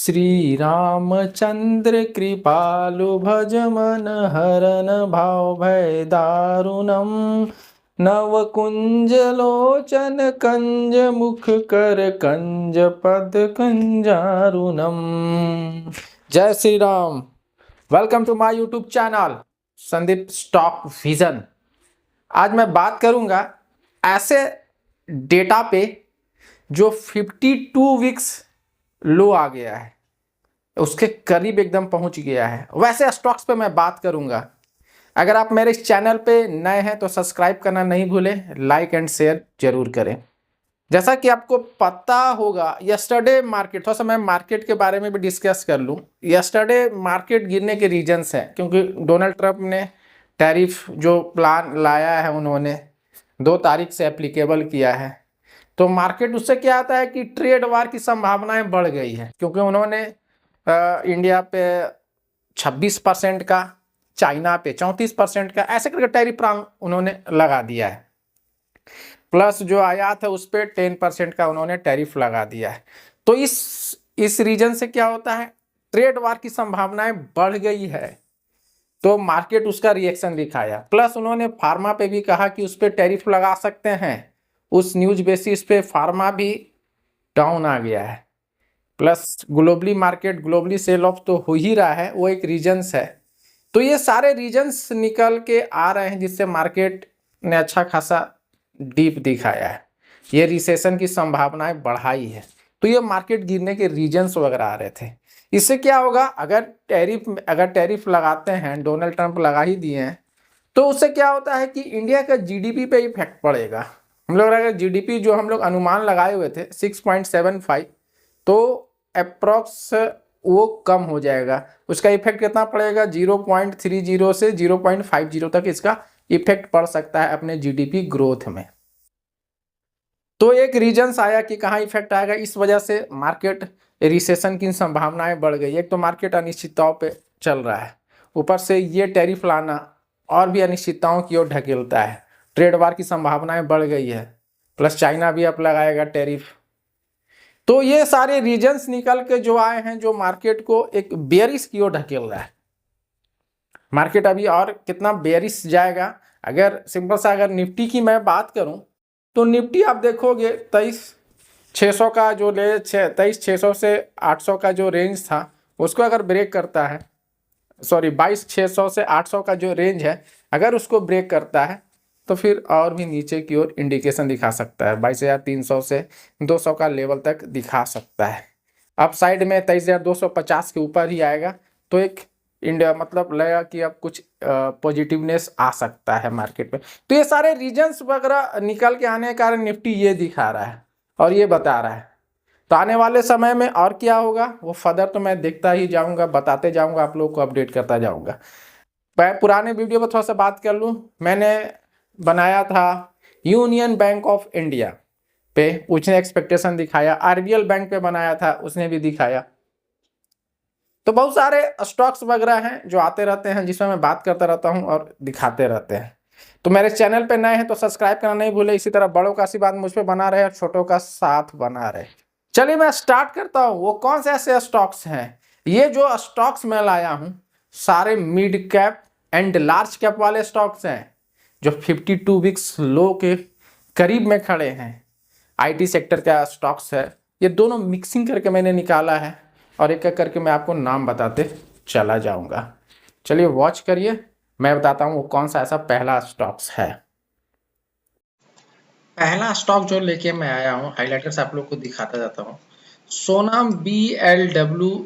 श्री रामचंद्र कृपालु भज मन हरन भाव भय दारुणम नव कुंज लोचन कंज मुख कर कंज पद कंजारुणम। जय Shri Ram. Welcome to my YouTube channel Sandeep stock vision. आज मैं बात करूंगा ऐसे डेटा पे जो 52 वीक्स लो आ गया है, उसके करीब एकदम पहुंच गया है, वैसे स्टॉक्स पे मैं बात करूंगा। अगर आप मेरे इस चैनल पे नए हैं तो सब्सक्राइब करना नहीं भूलें, लाइक एंड शेयर जरूर करें। जैसा कि आपको पता होगा यस्टरडे मार्केट, थोड़ा सा मैं मार्केट के बारे में भी डिस्कस कर लूं। यस्टरडे मार्केट गिरने के रीजंस हैं क्योंकि डोनाल्ड ट्रंप ने टैरिफ जो प्लान लाया है उन्होंने 2 तारीख से एप्लीकेबल किया है, तो मार्केट उससे क्या आता है कि ट्रेड वार की संभावनाएं बढ़ गई है क्योंकि उन्होंने इंडिया पे 26% का, चाइना पे 34% का, ऐसे करके टैरिफ उन्होंने लगा दिया है। प्लस जो आयात है उस पर 10% का उन्होंने टैरिफ लगा दिया है। तो इस रीजन से क्या होता है, ट्रेड वार की संभावनाएं बढ़ गई है, तो मार्केट उसका रिएक्शन दिखाया। प्लस उन्होंने फार्मा पे भी कहा कि उस पर टैरिफ लगा सकते हैं, उस न्यूज बेसिस पे फार्मा भी डाउन आ गया है। Plus globally market, globally sell off तो हो ही रहा है, वो एक रीजन्स है। तो ये सारे रीजन्स निकल के आ रहे हैं जिससे मार्केट ने अच्छा खासा डीप दिखाया है, ये रिसेशन की संभावनाएं बढ़ाई है। तो ये मार्केट गिरने के रीजन्स वगैरह आ रहे थे। इससे क्या होगा, अगर टैरिफ लगाते हैं, डोनाल्ड ट्रंप लगा ही दिए हैं, तो उससे क्या होता है कि इंडिया का जीडीपी पे इफेक्ट पड़ेगा। हम लोग अगर जीडीपी जो हम लोग अनुमान लगाए हुए थे 6.75, तो अप्रॉक्स वो कम हो जाएगा। उसका इफेक्ट कितना पड़ेगा, 0.30 से 0.50 तक इसका इफेक्ट पड़ सकता है अपने जीडीपी ग्रोथ में। तो एक रीजन्स आया कि कहाँ इफेक्ट आएगा, इस वजह से मार्केट रिसेशन की संभावनाएं बढ़ गई। एक तो मार्केट अनिश्चितताओं पे चल रहा है, ऊपर से ये टैरिफ लाना और भी अनिश्चितताओं की ओर ढकेलता है। ट्रेड वार की संभावनाएं बढ़ गई है, प्लस चाइना भी अब लगाएगा टैरिफ। तो ये सारे रीजन्स निकल के जो आए हैं, जो मार्केट को एक बेयरिश की ओर ढकेल रहा है। मार्केट अभी और कितना बेयरिश जाएगा, अगर सिंपल सा अगर निफ्टी की मैं बात करूं तो निफ्टी आप देखोगे 23,600 का जो 23,600 से 800 का जो रेंज था उसको अगर ब्रेक करता है, 22,600 से 800 का जो रेंज है, अगर उसको ब्रेक करता है तो फिर और भी नीचे की ओर इंडिकेशन दिखा सकता है। 22,300 से 200 का लेवल तक दिखा सकता है। अप साइड में 23,250 के ऊपर ही आएगा तो एक इंडिया मतलब लगेगा कि अब कुछ पॉजिटिवनेस आ सकता है मार्केट में। तो ये सारे रीजन्स वगैरह निकल के आने के कारण निफ्टी ये दिखा रहा है और ये बता रहा है। तो आने वाले समय में और क्या होगा वो फर्दर तो मैं देखता ही जाऊंगा, बताते जाऊंगा, आप लोग को अपडेट करता जाऊंगा। मैं पुराने वीडियो पर थोड़ा सा बात कर लूँ। मैंने बनाया था यूनियन बैंक ऑफ इंडिया पे, उसने एक्सपेक्टेशन दिखाया। आरबीएल बैंक पे बनाया था, उसने भी दिखाया। तो बहुत सारे स्टॉक्स वगैरह हैं जो आते रहते हैं, जिसमें मैं बात करता रहता हूं और दिखाते रहते हैं। तो मेरे चैनल पे नए हैं तो सब्सक्राइब करना नहीं भूले। इसी तरह बड़ों का आशीर्वाद मुझ पे बना रहे और छोटों का साथ बना रहे। चलिए मैं स्टार्ट करता हूँ। वो कौन से ऐसे स्टॉक्स हैं, ये जो स्टॉक्स मैं लाया हूँ सारे mid cap and large cap वाले स्टॉक्स हैं जो 52 वीक्स लो के करीब में खड़े हैं। आईटी सेक्टर का स्टॉक्स है, ये दोनों मिक्सिंग करके मैंने निकाला है और एक एक करके मैं आपको नाम बताते चला जाऊंगा। चलिए वॉच करिए, मैं बताता हूँ वो कौन सा ऐसा पहला स्टॉक्स है। पहला स्टॉक जो लेके मैं आया हूँ, हाइलाइटर से आप लोग को दिखाता जाता हूँ। Sonam BLW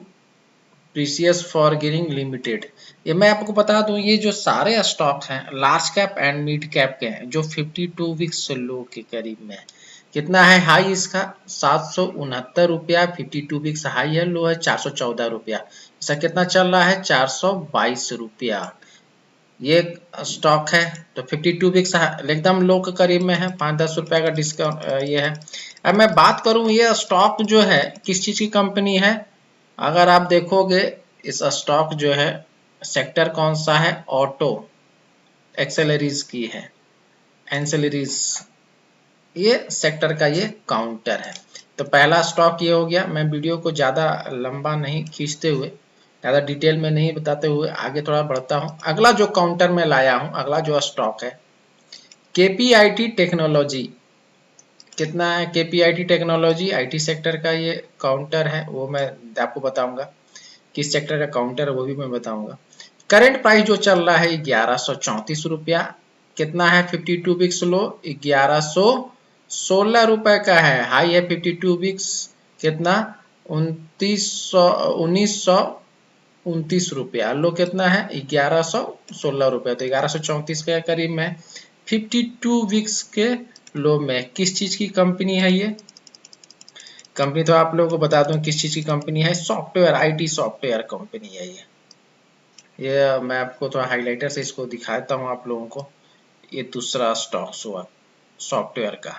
precious forgetting limited. ये मैं आपको बता दूं, ये जो सारे स्टॉक हैं large cap and mid cap के हैं जो 52 वीक्स लो के करीब में है। कितना है हाई इसका, 769 रुपया 52 वीक्स हाई है, लो है 414 रुपया। इसका कितना चल रहा है, 422 रुपया ये स्टॉक है। तो 52 वीक्स एकदम लो के करीब में है, 5-10 रुपया का डिस्काउंट ये है। अब मैं बात करूं ये स्टॉक जो है किस चीज की कंपनी है, अगर आप देखोगे इस स्टॉक जो है सेक्टर कौन सा है, ऑटो एक्सेलरीज की है, एंसेलरीज ये सेक्टर का ये काउंटर है। तो तो पहला स्टॉक ये हो गया। मैं वीडियो को ज़्यादा लंबा नहीं खींचते हुए, ज़्यादा डिटेल में नहीं बताते हुए आगे थोड़ा बढ़ता हूँ। अगला जो काउंटर में लाया हूँ, अगला जो स्टॉक है KPIT टेक्नोलॉजी। कितना है KPIT टेक्नोलॉजी? IT सेक्टर का ये काउंटर है, वो मैं आपको बताऊंगा। किस सेक्टर का काउंटर है वो भी मैं बताऊंगा। करंट प्राइस जो चल रहा है 1134 रुपया। कितना है 52 वीक्स लो? 1116 रुपए का है। हाई है 52 वीक्स कितना? 1929 रुपया। लो कितना है? 1116 रुपया। तो 1134 के करीब में 52 वीक्स के लो में। किस चीज की कंपनी है ये कंपनी? तो आप लोगों को बता दूं किस चीज की कंपनी है। सॉफ्टवेयर, IT सॉफ्टवेयर कंपनी है ये मैं आपको थोड़ा हाइलाइटर से इसको दिखाता हूं आप लोगों को। ये दूसरा स्टॉक्स हुआ सॉफ्टवेयर का।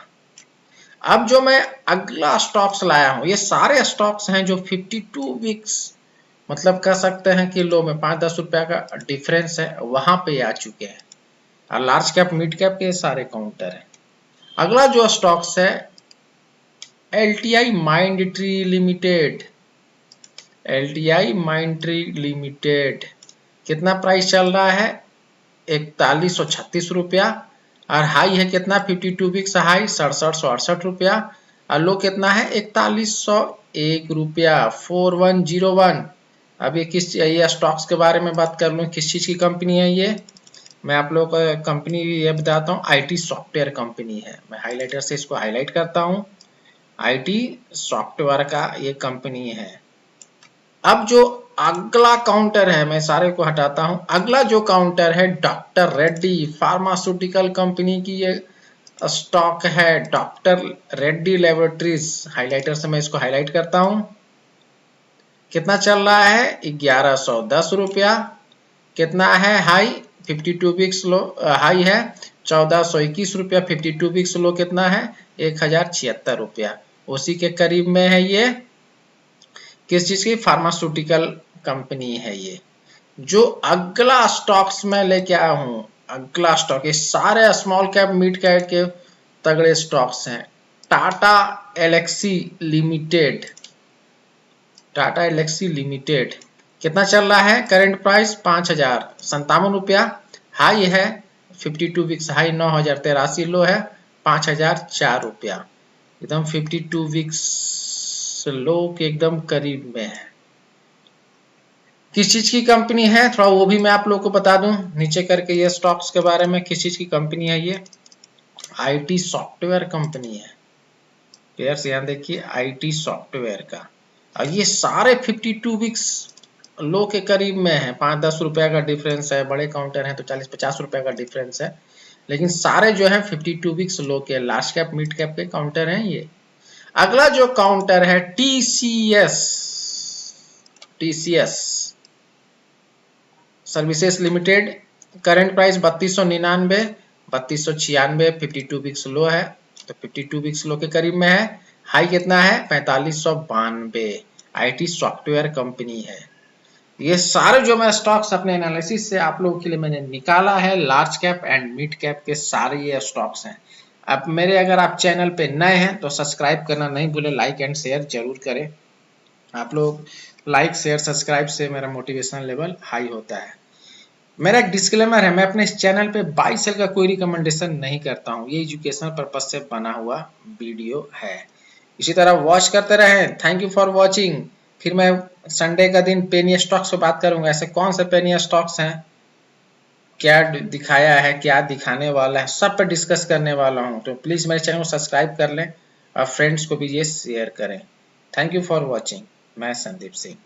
अब जो मैं अगला स्टॉक्स लाया हूं, ये सारे स्टॉक्स हैं जो 52 वीक्स मतलब कह सकते हैं कि लो में 5-10 रुपया का डिफरेंस है, वहां पे आ चुके हैं। और लार्ज कैप मिड कैप के सारे काउंटर हैं। अगला जो स्टॉक्स है LTI Mindtree limited. LTI Mindtree limited कितना प्राइस चल रहा है? 4136 रुपया। और हाई है कितना? 52 वीक्स हाई 6768 रुपया। और लो कितना है? 4101 रुपया 4101। अब ये स्टॉक्स के बारे में बात कर लूँ, किस चीज की कंपनी है ये? मैं आप लोगों को कंपनी ये बताता हूँ, IT सॉफ्टवेयर कंपनी है। मैं हाइलाइटर से इसको हाईलाइट करता हूँ। IT सॉफ्टवेयर का ये कंपनी है। अब जो अगला काउंटर है, मैं सारे को हटाता हूं। अगला जो काउंटर है डॉक्टर रेड्डी फार्मास्यूटिकल कंपनी की ये स्टॉक है। Doctor Reddy laboratories. हाइलाइटर से मैं इसको हाईलाइट करता हूं। कितना चल रहा है? 1110 रुपया। कितना है हाई? 52 वीक्स लो हाई है 1421 रुपया। 52 वीक्स लो कितना है? 1076 रुपया। उसी के करीब में है ये। किस चीज की? फार्मास्यूटिकल कंपनी है ये। जो अगला स्टॉक्स में लेके आया हूं, अगला स्टॉक, ये सारे स्मॉल कैप मिड कैप के तगड़े स्टॉक्स हैं। टाटा एलेक्सी लिमिटेड। टाटा एलेक्सी लिमिटेड कितना चल रहा है? करंट प्राइस 5057 रुपया। हाई है 52 वीक्स हाई 9083। लो है 5004 रुपया। एकदम 52 वीक्स लो के एकदम करीब में है। किस चीज की कंपनी है थोड़ा वो भी मैं आप लोगों को बता दूं नीचे करके ये स्टॉक्स के बारे में। किस चीज की कंपनी है ये? IT सॉफ्टवेयर कंपनी है। प्लेयर्स यहाँ देखिए IT सॉफ्टवेयर का। और ये सारे 52 वीक्स लो के करीब में है। 5-10 रुपया का डिफरेंस है। बड़े काउंटर हैं तो 40-50 रुपया का डिफरेंस है, लेकिन सारे जो है 52 वीक्स लो के लार्ज कैप मिड कैप के काउंटर हैं ये। अगला जो काउंटर है TCS services limited. Current price 3299, 3296। 52 weeks low है तो 52 वीक्स लो के करीब में है। हाई कितना है? 4592। IT सॉफ्टवेयर कंपनी है। ये सारे जो मैं स्टॉक्स अपने एनालिसिस से आप लोगों के लिए मैंने निकाला है, large cap and mid cap के सारे ये स्टॉक्स हैं। अब मेरे अगर आप चैनल पे नए हैं तो सब्सक्राइब करना नहीं भूले, लाइक एंड शेयर जरूर करें। आप लोग लाइक शेयर सब्सक्राइब से मेरा मोटिवेशन लेवल हाई होता है। मेरा एक डिस्क्लेमर है, मैं अपने इस चैनल पे बाई सेल का कोई रिकमेंडेशन नहीं करता हूँ। ये एजुकेशनल पर्पज से बना हुआ वीडियो है। इसी तरह वॉच करते रहें। Thank you for watching. फिर मैं संडे का दिन पेनी स्टॉक्स पे बात करूंगा। ऐसे कौन से पेनी स्टॉक्स हैं, क्या दिखाया है, क्या दिखाने वाला है, सब पे डिस्कस करने वाला हूं। तो प्लीज मेरे चैनल को सब्सक्राइब कर लें और फ्रेंड्स को भी ये शेयर करें। Thank you for watching. मैं संदीप सिंह।